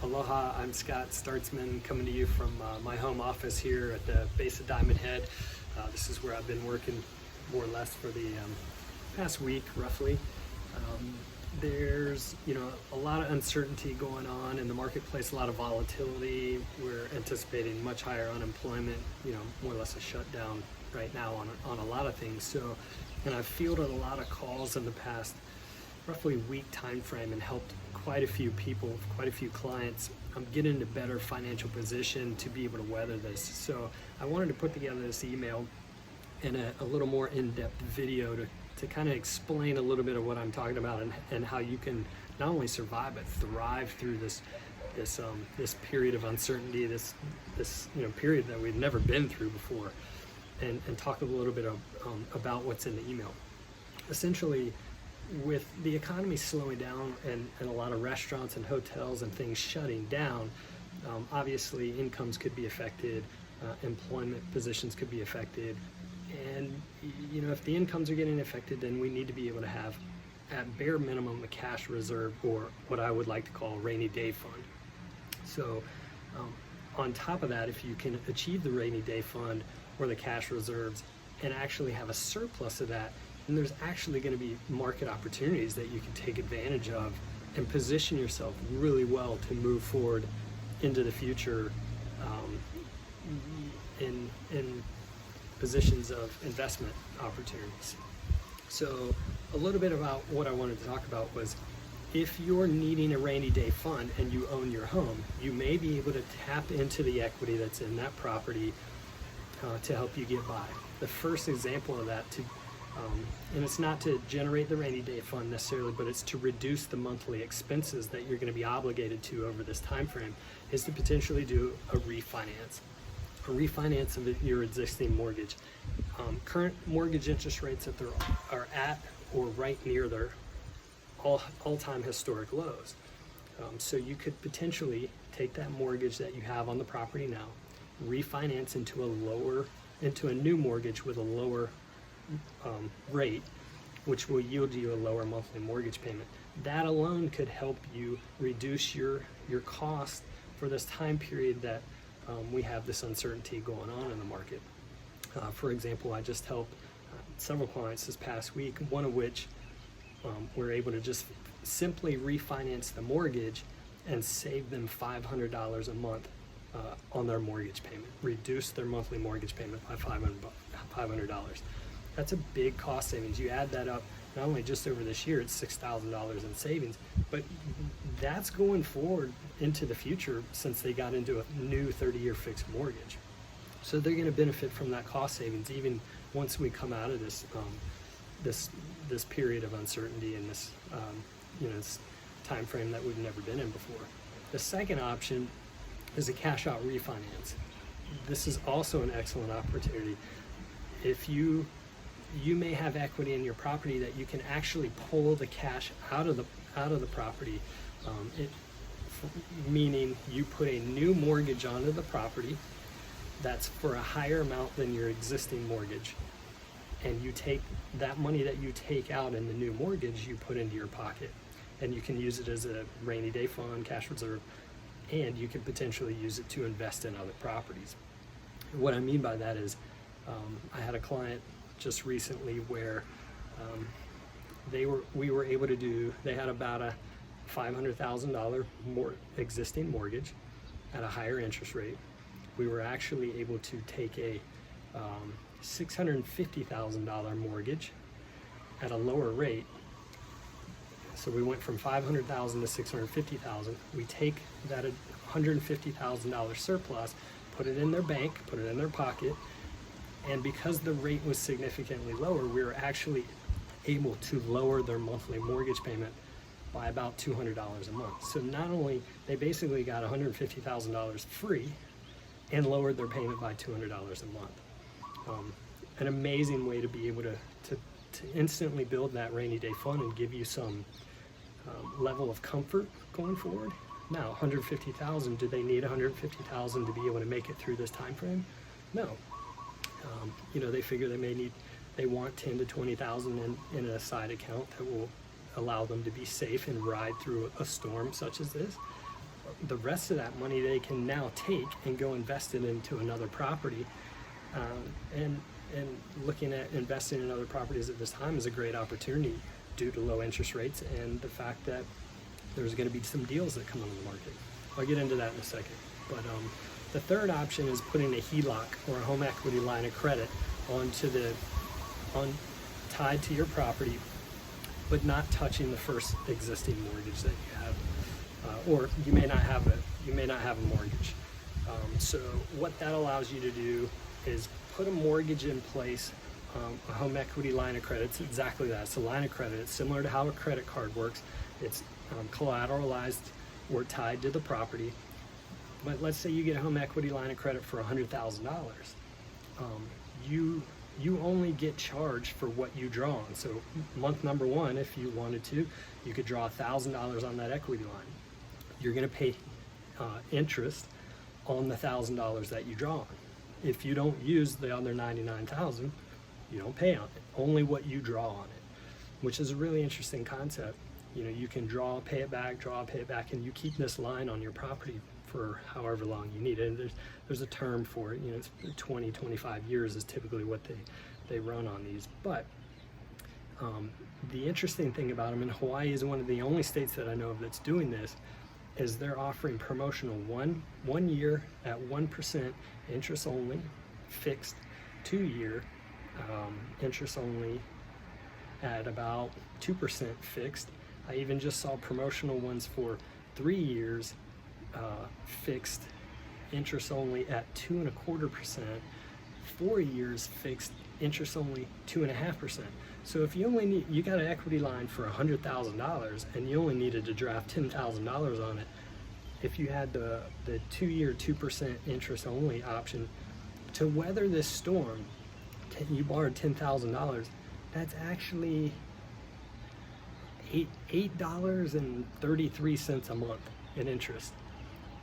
Aloha, I'm Scott Startzman coming to you from my home office here at the base of Diamond Head. This is where I've been working more or less for the past week roughly. There's a lot of uncertainty going on in the marketplace, a lot of volatility. We're anticipating much higher unemployment, more or less a shutdown right now on a lot of things. So, and I've fielded a lot of calls in the past roughly week time frame and helped quite a few people, quite a few clients get into better financial position to be able to weather this. So I wanted to put together this email and a little more in-depth video to kind of explain a little bit of what I'm talking about and how you can not only survive but thrive through this period of uncertainty, this period that we've never been through before, and talk a little bit about what's in the email. Essentially, with the economy slowing down and a lot of restaurants and hotels and things shutting down, obviously incomes could be affected, employment positions could be affected, and if the incomes are getting affected, then we need to be able to have at bare minimum a cash reserve, or what I would like to call a rainy day fund. So on top of that, if you can achieve the rainy day fund or the cash reserves and actually have a surplus of that, and there's actually going to be market opportunities that you can take advantage of and position yourself really well to move forward into the future in positions of investment opportunities. So a little bit about what I wanted to talk about was, if you're needing a rainy day fund and you own your home, you may be able to tap into the equity that's in that property to help you get by. The first example of that, and it's not to generate the rainy day fund necessarily, but it's to reduce the monthly expenses that you're going to be obligated to over this time frame, is to potentially do a refinance of your existing mortgage. Current mortgage interest rates that are at or right near their all-time historic lows. So you could potentially take that mortgage that you have on the property now, refinance into a new mortgage with a lower rate, which will yield you a lower monthly mortgage payment. That alone could help you reduce your cost for this time period that we have this uncertainty going on in the market. For example, I just helped several clients this past week, one of which were able to just simply refinance the mortgage and save them $500 a month on their mortgage payment, reduce their monthly mortgage payment by $500. That's a big cost savings. You add that up, not only just over this year, it's $6,000 in savings, but that's going forward into the future since they got into a new 30-year fixed mortgage. So they're going to benefit from that cost savings even once we come out of this this period of uncertainty and this this time frame that we've never been in before. The second option is a cash out refinance. This is also an excellent opportunity. If you may have equity in your property that you can actually pull the cash out of the property, meaning you put a new mortgage onto the property that's for a higher amount than your existing mortgage, and you take that money that you take out in the new mortgage, you put into your pocket, and you can use it as a rainy day fund, cash reserve, and you can potentially use it to invest in other properties. What I mean by that is, I had a client just recently where we were able to do, they had about a $500,000 more existing mortgage at a higher interest rate. We were actually able to take a $650,000 mortgage at a lower rate. So we went from $500,000 to $650,000. We take that $150,000 surplus, put it in their bank, put it in their pocket, and because the rate was significantly lower, we were actually able to lower their monthly mortgage payment by about $200 a month. So not only they basically got $150,000 free and lowered their payment by $200 a month. An amazing way to be able to instantly build that rainy day fund and give you some level of comfort going forward. Now, $150,000, do they need $150,000 to be able to make it through this time frame? No. They figure they want $10,000 to $20,000 in a side account that will allow them to be safe and ride through a storm such as this. the rest of that money they can now take and go invest it into another property. And looking at investing in other properties at this time is a great opportunity due to low interest rates and the fact that there's going to be some deals that come on the market. I'll get into that in a second. But the third option is putting a HELOC or a home equity line of credit tied to your property, but not touching the first existing mortgage that you have, or you may not have a mortgage. So what that allows you to do is put a mortgage in place, a home equity line of credit. It's exactly that. It's a line of credit. It's similar to how a credit card works. It's collateralized or tied to the property. But let's say you get a home equity line of credit for $100,000. You only get charged for what you draw on. So month number one, if you wanted to, you could draw $1,000 on that equity line. You're going to pay interest on the $1,000 that you draw on. If you don't use the other $99,000, you don't pay on it. Only what you draw on it, which is a really interesting concept. You know, you can draw, pay it back, draw, pay it back, and you keep this line on your property for however long you need it. And there's a term for it. You know, it's 20, 25 years is typically what they run on these. But the interesting thing about them, and Hawaii is one of the only states that I know of that's doing this, is they're offering promotional one year at 1% interest only, fixed, 2 year interest only at about 2% fixed. I even just saw promotional ones for 3 years fixed, interest only at 2.25%, 4 years fixed, interest only 2.5%. So if you got an equity line for $100,000 and you only needed to draft $10,000 on it, if you had the 2 year 2% interest only option to weather this storm, you borrowed $10,000. That's actually $8.33 a month in interest.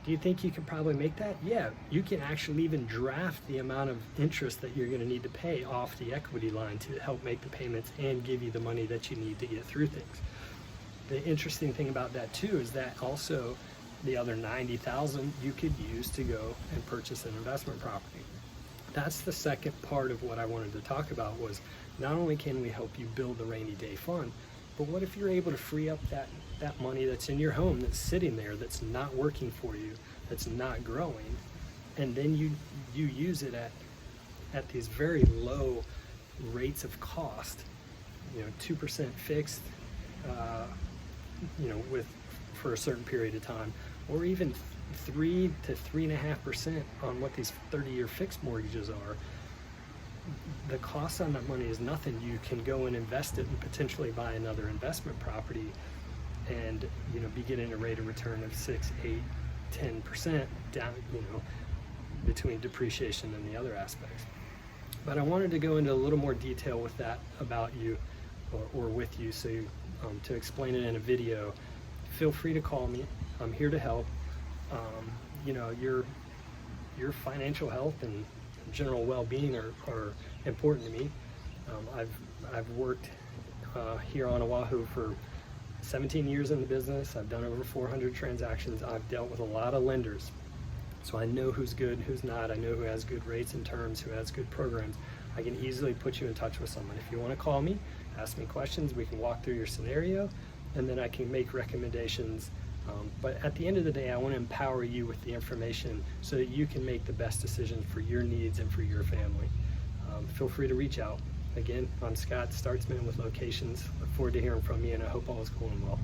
Do you think you could probably make that? Yeah, you can actually even draft the amount of interest that you're going to need to pay off the equity line to help make the payments and give you the money that you need to get through things. The interesting thing about that too is that also the other $90,000 you could use to go and purchase an investment property. That's the second part of what I wanted to talk about, was not only can we help you build the rainy day fund, but what if you're able to free up that money that's in your home, that's sitting there, that's not working for you, that's not growing, and then you use it at these very low rates of cost, 2% fixed, for a certain period of time, or even 3 to 3.5% on what these 30-year fixed mortgages are. The cost on that money is nothing. You can go and invest it and potentially buy another investment property and be getting a rate of return of 6, 8, 10% down, between depreciation and the other aspects. But I wanted to go into a little more detail with that about you or with you, so to explain it in a video. Feel free to call me. I'm here to help. Your financial health and general well-being are important to me. I've worked here on Oahu for 17 years in the business. I've done over 400 transactions. I've dealt with a lot of lenders, so I know who's good, who's not. I know who has good rates and terms, who has good programs. I can easily put you in touch with someone. If you want to call me, ask me questions, we can walk through your scenario, and then I can make recommendations. But at the end of the day, I want to empower you with the information so that you can make the best decisions for your needs and for your family. Feel free to reach out. Again, I'm Scott Startzman with Locations. Look forward to hearing from you, and I hope all is going well.